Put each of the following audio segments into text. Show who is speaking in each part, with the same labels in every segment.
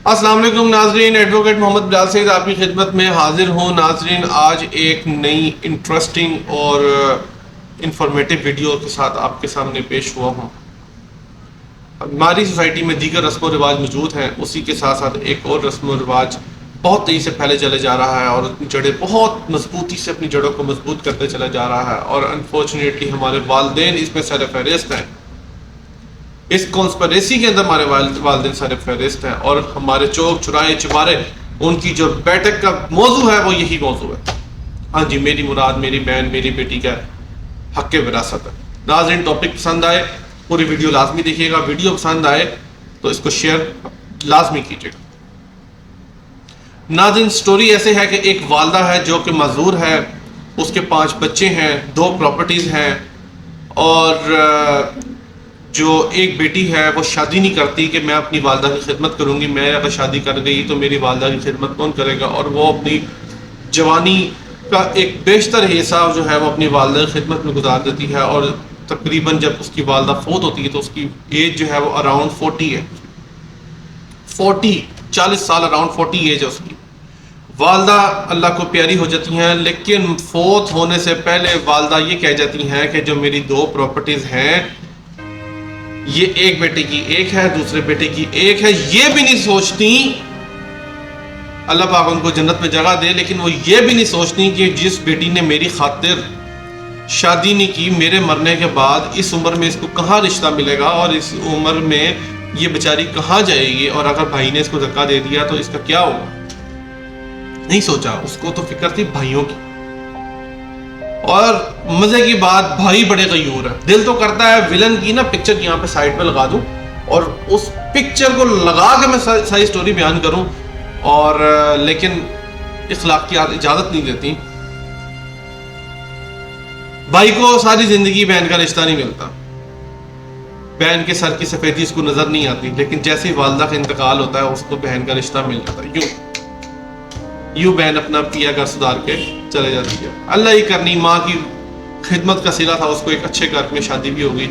Speaker 1: السلام علیکم ناظرین، ایڈوکیٹ محمد بلال سعید آپ کی خدمت میں حاضر ہوں۔ ناظرین، آج ایک نئی انٹرسٹنگ اور انفارمیٹیو ویڈیو کے ساتھ آپ کے سامنے پیش ہوا ہوں۔ ہماری سوسائٹی میں دیگر رسم و رواج موجود ہیں، اسی کے ساتھ ساتھ ایک اور رسم و رواج بہت تیزی سے پھیلے چلے جا رہا ہے اور اپنی جڑیں بہت مضبوطی سے اپنی جڑوں کو مضبوط کرتے چلا جا رہا ہے، اور انفارچونیٹلی ہمارے والدین اس میں سر فہرست ہیں۔ اس کانسپریسی کے اندر ہمارے والدین سارے فہرست ہیں، اور ہمارے چوک چوراہے چبارے ان کی جو بیٹھک کا موضوع ہے وہ یہی موضوع ہے۔ ہاں جی، میری مراد میری بہن میری بیٹی کا حق وراثت ہے۔ ناظرین، ٹاپک پسند آئے پوری ویڈیو لازمی دیکھیے گا، ویڈیو پسند آئے تو اس کو شیئر لازمی کیجیے گا۔ ناظرین، سٹوری ایسے ہے کہ ایک والدہ ہے جو کہ معذور ہے، اس کے 5 بچے ہیں، 2 پراپرٹیز ہیں، اور جو ایک بیٹی ہے وہ شادی نہیں کرتی کہ میں اپنی والدہ کی خدمت کروں گی، میں اگر شادی کر گئی تو میری والدہ کی خدمت کون کرے گا، اور وہ اپنی جوانی کا ایک بیشتر حصہ جو ہے وہ اپنی والدہ کی خدمت میں گزار دیتی ہے، اور تقریباً جب اس کی والدہ فوت ہوتی ہے تو اس کی ایج جو ہے وہ اراؤنڈ 40 ہے، 40 سال، اراؤنڈ 40 ایج ہے اس کی۔ والدہ اللہ کو پیاری ہو جاتی ہیں، لیکن فوت ہونے سے پہلے والدہ یہ کہہ جاتی ہیں کہ جو میری 2 پراپرٹیز ہیں یہ ایک بیٹے کی ایک ہے، دوسرے بیٹے کی ایک ہے۔ یہ بھی نہیں سوچتی، اللہ پاک ان کو جنت میں جگہ دے، لیکن وہ یہ بھی نہیں سوچتی کہ جس بیٹی نے میری خاطر شادی نہیں کی، میرے مرنے کے بعد اس عمر میں اس کو کہاں رشتہ ملے گا، اور اس عمر میں یہ بیچاری کہاں جائے گی، اور اگر بھائی نے اس کو دھکا دے دیا تو اس کا کیا ہوگا۔ نہیں سوچا، اس کو تو فکر تھی بھائیوں کی۔ اور مزے کی بات، بھائی بڑے غیور ہے، دل تو کرتا ہے ویلن کی نا پکچر یہاں پہ سائڈ پہ لگا دوں اور اس پکچر کو لگا کے میں ساری سٹوری بیان کروں، اور لیکن اخلاقیات اجازت نہیں دیتی۔ بھائی کو ساری زندگی بہن کا رشتہ نہیں ملتا، بہن کے سر کی سفیدی اس کو نظر نہیں آتی، لیکن جیسے ہی والدہ کا انتقال ہوتا ہے اس کو بہن کا رشتہ مل جاتا ہے۔ یوں بہن اپنا پیا گھر سدھار کے چلے جاتی ہے۔ اللہ ہی کرنی، ماں کی خدمت کا صلہ تھا، اس کو ایک اچھے گھر میں شادی بھی ہو گئی،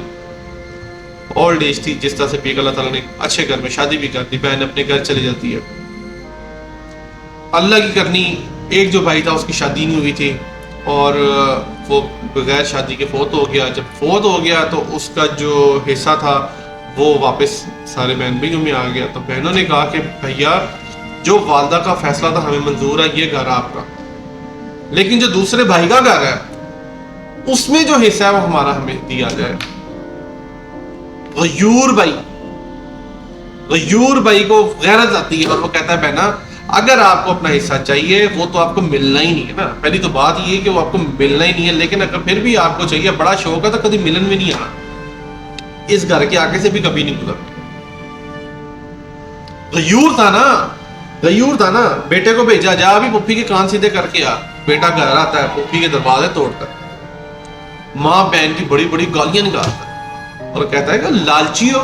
Speaker 1: اولڈ ایج تھی، جس طرح سے پیک اللہ تعالیٰ نے اچھے گھر میں شادی بھی کر دی، بہن اپنے گھر چلی جاتی ہے۔ اللہ کی کرنی، ایک جو بھائی تھا اس کی شادی نہیں ہوئی تھی، اور وہ بغیر شادی کے فوت ہو گیا۔ جب فوت ہو گیا تو اس کا جو حصہ تھا وہ واپس سارے بہن بھائیوں میں آ گیا۔ تو بہنوں نے کہا کہ بھیا، جو والدہ کا فیصلہ تھا ہمیں منظور ہے، یہ گھر آپ کا، لیکن جو دوسرے بھائی کا گھر ہے اس میں جو حصہ ہے وہ ہمارا ہمیں دیا جائے۔ غیور بھائی کو غیرت آتی ہے اور وہ کہتا ہے بہنا، اگر آپ کو اپنا حصہ چاہیے وہ تو آپ کو ملنا ہی نہیں ہے نا۔ پہلی تو بات یہ ہے کہ وہ آپ کو ملنا ہی نہیں ہے، لیکن اگر پھر بھی آپ کو چاہیے، بڑا شوق ہے، تو کبھی ملن میں نہیں آنا، اس گھر کے آگے سے بھی کبھی نہیں گزرنا۔ غیور تھا نا، بیٹے کو بھیجا، جا ابھی پھوپھی کے کان سیدھے کر کے آ۔ بیٹا گھر آتا ہے، پھوپھی کے دروازے توڑتا ہے، ماں بہن کی بڑی بڑی گالیاں نکالتا ہے اور کہتا ہے کہ لالچی ہو،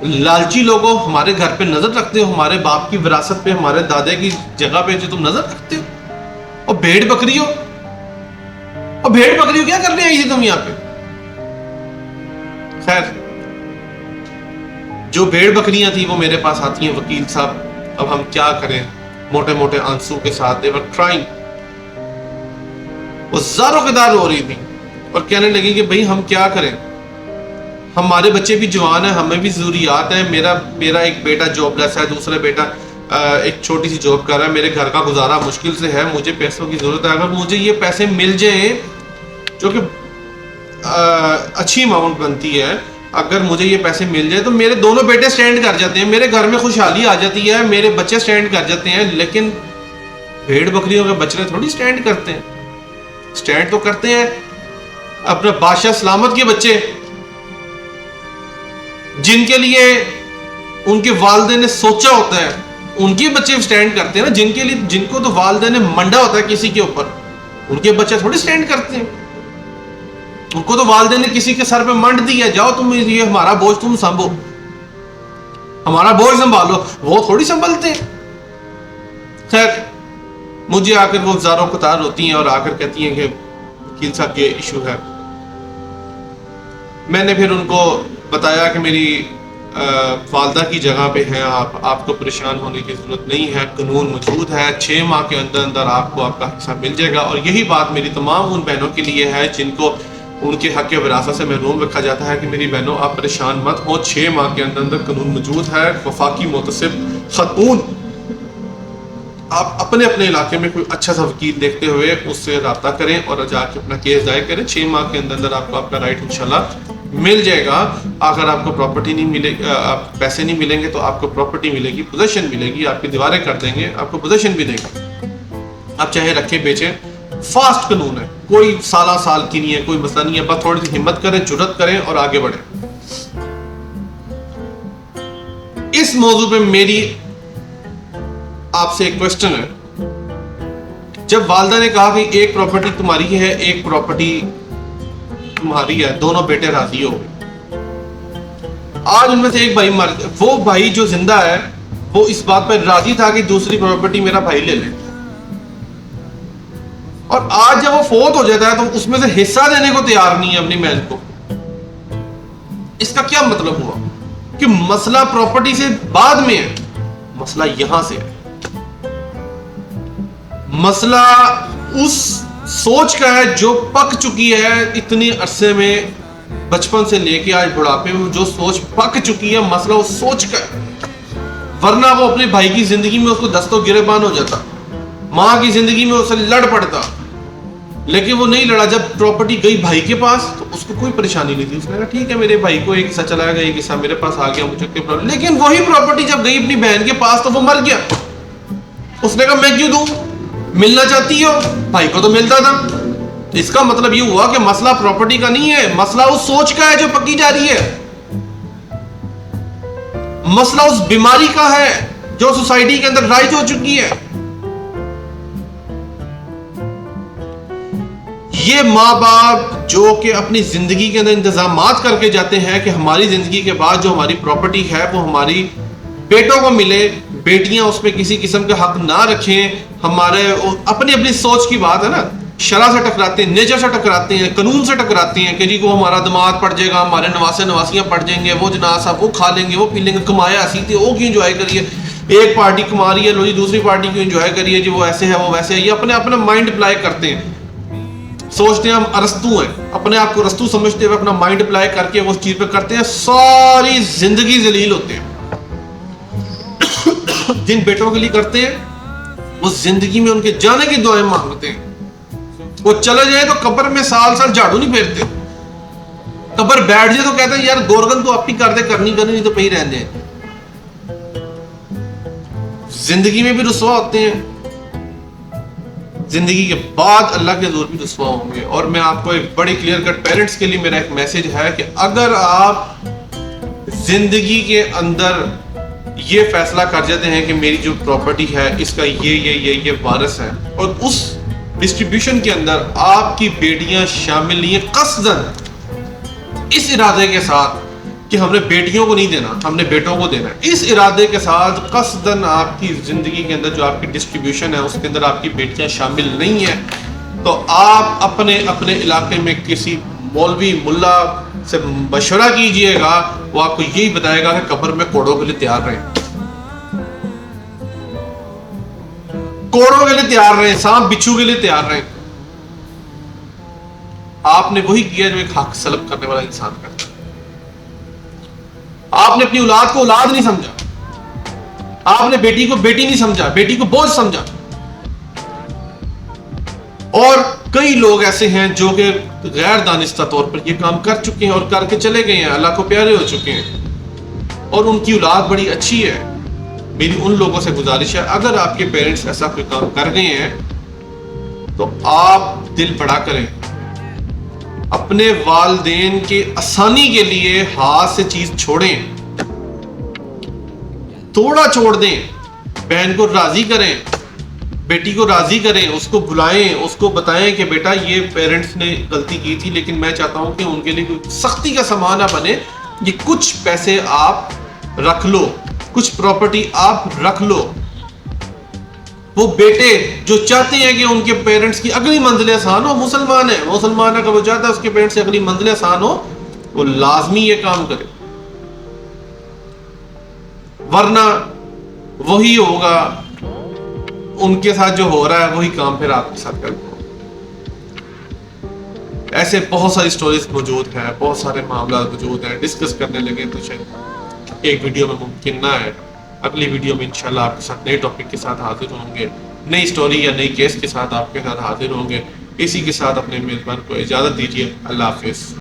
Speaker 1: لالچی لوگوں، ہمارے گھر پہ نظر رکھتے ہو، ہمارے باپ کی وراثت پہ، ہمارے دادے کی جگہ پہ جو تم نظر رکھتے ہو، اور بھیڑ بکری ہو، کیا کرنے آئی تھی تم یہاں پہ۔ خیر، جو بھیڑ بکریاں تھیں وہ میرے پاس آتی ہیں، وکیل صاحب اب ہم کیا کریں، موٹے موٹے آنسو کے ساتھ، they were crying، وہ زاروں کے دار رو رہی تھی اور کہنے لگی کہ بھئی ہم کیا کریں، ہمارے بچے بھی جوان ہیں، ہمیں بھی ضروریات ہیں، میرا ایک بیٹا جاب لیس ہے، دوسرا بیٹا ایک چھوٹی سی جاب کر رہا ہے، میرے گھر کا گزارا مشکل سے ہے، مجھے پیسوں کی ضرورت ہے، اگر مجھے یہ پیسے مل جائیں جو کہ اچھی اماؤنٹ بنتی ہے، اگر مجھے یہ پیسے مل جائے تو میرے دونوں بیٹے سٹینڈ کر جاتے ہیں، میرے گھر میں خوشحالی آ جاتی ہے، میرے بچے سٹینڈ کر جاتے ہیں۔ لیکن بھیڑ بکریوں کے بچے تھوڑی سٹینڈ کرتے ہیں، سٹینڈ تو کرتے ہیں اپنے بادشاہ سلامت کے بچے، جن کے لیے ان کے والدین نے سوچا ہوتا ہے، ان کے بچے سٹینڈ کرتے ہیں نا، جن کو تو والدین نے منڈا ہوتا ہے کسی کے اوپر، ان کے بچے تھوڑی سٹینڈ کرتے ہیں، ان کو تو والدین نے کسی کے سر پہ منڈ دیا، جاؤ تم یہ ہمارا بوجھ تم سنبھو، ہمارا بوجھ سنبھالو، وہ تھوڑی سنبھلتے ہیں۔ خیر، مجھے آ کر وہ زاروں قطار ہوتی ہیں اور آ کر کہتی ہیں کہ وکیل صاحب یہ ایشو ہے۔ میں نے پھر ان کو بتایا کہ میری والدہ کی جگہ پہ ہیں آپ کو پریشان ہونے کی ضرورت نہیں ہے، قانون موجود ہے، 6 ماہ کے اندر اندر آپ کو آپ کا حصہ مل جائے گا. اور یہی بات میری تمام ان بہنوں کے لیے ہے جن کو ان کے حق وراثت سے محروم رکھا جاتا ہے کہ میری بہنوں آپ پریشان مت ہو، 6 ماہ کے اندر اندر قانون موجود ہے. وفاقی محتسب خاتون، آپ اپنے اپنے علاقے میں کوئی اچھا سا وکیل دیکھتے ہوئے اس سے رابطہ کریں اور جا کے اپنا کیس دائر کریں. 6 ماہ کے اندر اندر آپ کو آپ کا رائٹ انشاءاللہ مل جائے گا. اگر آپ کو پراپرٹی نہیں ملے، پیسے نہیں ملیں گے تو آپ کو پراپرٹی ملے گی، پوزیشن ملے گی، آپ کی دیواریں کر دیں گے، آپ کو پوزیشن بھی دیں گے. آپ چاہے رکھیں بیچیں، فاسٹ قانون ہے، کوئی سال کی نہیں ہے، کوئی مسئلہ نہیں ہے. بس تھوڑی سی ہمت کریں، جرات کریں اور آگے بڑھیں. اس موضوع پہ میری آپ سے ایک کوسچن ہے. جب والدہ نے کہا کہ ایک پراپرٹی تمہاری ہے، ایک پراپرٹی تمہاری ہے، دونوں بیٹے راضی ہو گئے. آج ان میں سے ایک بھائی مر گیا. وہ بھائی جو زندہ ہے وہ اس بات پر راضی تھا کہ دوسری پراپرٹی میرا بھائی لے لے. اور آج جب وہ فوت ہو جاتا ہے تو اس میں سے حصہ دینے کو تیار نہیں ہے اپنی بہن کو. اس کا کیا مطلب ہوا کہ مسئلہ پراپرٹی سے بعد میں ہے، مسئلہ یہاں سے ہے. مسئلہ اس سوچ کا ہے جو پک چکی ہے اتنے عرصے میں، بچپن سے لے کے آج بڑھاپے میں جو سوچ پک چکی ہے، مسئلہ اس سوچ کا ہے. ورنہ وہ اپنے بھائی کی زندگی میں اس کو دست و گریبان ہو جاتا، ماں کی زندگی میں اسے لڑ پڑتا، لیکن وہ نہیں لڑا. جب پراپرٹی گئی بھائی کے پاس تو اس کو کوئی پریشانی نہیں تھی. اس نے کہا ٹھیک ہے میرے بھائی کو ایک حصہ چلا گیا، ایک حصہ میرے پاس آ گیا مجھے. لیکن وہی پراپرٹی جب گئی اپنی بہن کے پاس تو وہ مر گیا. اس نے کہا میں کیوں دوں، ملنا چاہتی ہو، بھائی کو تو ملتا تھا. اس کا مطلب یہ ہوا کہ مسئلہ پراپرٹی کا نہیں ہے، مسئلہ اس سوچ کا ہے جو پکی جا رہی ہے. مسئلہ اس بیماری کا ہے جو سوسائٹی کے اندر رائج ہو چکی ہے. یہ ماں باپ جو کہ اپنی زندگی کے اندر انتظامات کر کے جاتے ہیں کہ ہماری زندگی کے بعد جو ہماری پراپرٹی ہے وہ ہماری بیٹوں کو ملے، بیٹیاں اس میں کسی قسم کا حق نہ رکھیں. ہمارے اپنی سوچ کی بات ہے نا، شرع سے ٹکراتے ہیں، نیچر سے ٹکراتے ہیں، قانون سے ٹکراتے ہیں کہ جی وہ ہمارا دماد پڑ جائے گا، ہمارے نواسے نواسیاں پڑ جائیں گے، وہ جناح صاحب وہ کھا لیں گے، وہ پی لیں گے، کمایا اسی تھے وہ کیوں انجوائے کریے. ایک پارٹی کما رہی ہے لو جی، دوسری پارٹی کیوں انجوائے کریے جی، وہ ایسے ہے وہ ویسے ہے. یہ اپنا مائنڈ اپلائی کرتے ہیں، سوچتے ہیں ہم ارسطو ہیں، اپنے آپ کو ارسطو سمجھتے ہوئے اپنا مائنڈ اپلائی کر کے وہ اس چیز پہ کرتے ہیں. ساری زندگی ذلیل ہوتے ہیں. جن بیٹوں کے لیے کرتے ہیں وہ زندگی میں ان کے جانے کی دعائیں مانگتے ہیں. وہ چلے جائیں تو قبر میں سال جھاڑو نہیں پھیرتے، قبر بیٹھ جائے تو کہتے ہیں یار گورگن تو آپ ہی کر دے، کرنی نہیں تو پہ رہنے دیں. زندگی میں بھی رسوا ہوتے ہیں، زندگی کے بعد اللہ کے حضور بھی رسوا ہوں گے. اور میں آپ کو ایک بڑی کلیئر کٹ پیرنٹس کے لیے میرا ایک میسج ہے کہ اگر آپ زندگی کے اندر یہ فیصلہ کر جاتے ہیں کہ میری جو پراپرٹی ہے اس کا یہ وارث ہے، اور اس ڈسٹریبیوشن کے اندر آپ کی بیٹیاں شامل نہیں ہیں قصداً، اس ارادے کے ساتھ کہ ہم نے بیٹیوں کو نہیں دینا، ہم نے بیٹوں کو دینا ہے، اس ارادے کے ساتھ قصداً آپ کی زندگی کے اندر جو آپ کی ڈسٹریبیوشن ہے اس کے اندر آپ کی بیٹیاں شامل نہیں ہیں، تو آپ اپنے علاقے میں کسی مولوی ملا سے مشورہ کیجئے گا. وہ آپ کو یہی بتائے گا کہ قبر میں کوڑوں کے لیے تیار رہیں، کوڑوں کے لیے تیار رہیں، سانپ بچھو کے لیے تیار رہیں. آپ نے وہی کیا جو ایک حق سلب کرنے والا انسان کرتا ہے. آپ نے اپنی اولاد کو اولاد نہیں سمجھا، آپ نے بیٹی کو بیٹی نہیں سمجھا، بیٹی کو بوجھ سمجھا. اور کئی لوگ ایسے ہیں جو کہ غیر دانستہ طور پر یہ کام کر چکے ہیں اور کر کے چلے گئے ہیں، اللہ کو پیارے ہو چکے ہیں اور ان کی اولاد بڑی اچھی ہے. میری ان لوگوں سے گزارش ہے اگر آپ کے پیرنٹس ایسا کوئی کام کر گئے ہیں تو آپ دل بڑا کریں، اپنے والدین کے آسانی کے لیے ہاتھ سے چیز چھوڑیں، تھوڑا چھوڑ دیں، بہن کو راضی کریں، بیٹی کو راضی کریں، اس کو بلائیں، اس کو بتائیں کہ بیٹا یہ پیرنٹس نے غلطی کی تھی لیکن میں چاہتا ہوں کہ ان کے لیے کوئی سختی کا سامان نہ بنے، یہ کچھ پیسے آپ رکھ لو، کچھ پراپرٹی آپ رکھ لو. وہ بیٹے جو چاہتے ہیں کہ ان کے پیرنٹس کی اگلی منزل آسان ہو، مسلمان ہے، مسلمان اگر وہ چاہتا ہے اس کے پیرنٹس کی اگلی منزل آسان ہو، وہ لازمی یہ کام کرے. ورنہ وہی ہوگا، ان کے ساتھ جو ہو رہا ہے وہی کام پھر آپ کے ساتھ کر دو۔ ایسے بہت ساری سٹوریز موجود ہیں، بہت سارے معاملات موجود ہیں، ڈسکس کرنے لگے تو شاید ایک ویڈیو میں ممکن نہ ہے۔ اگلی ویڈیو میں انشاءاللہ آپ کے ساتھ نئے ٹاپک کے ساتھ حاضر ہوں گے، نئی سٹوری یا نئی کیس کے ساتھ آپ کے ساتھ حاضر ہوں گے۔ اسی کے ساتھ اپنے میزبان کو اجازت دیجیے، اللہ حافظ۔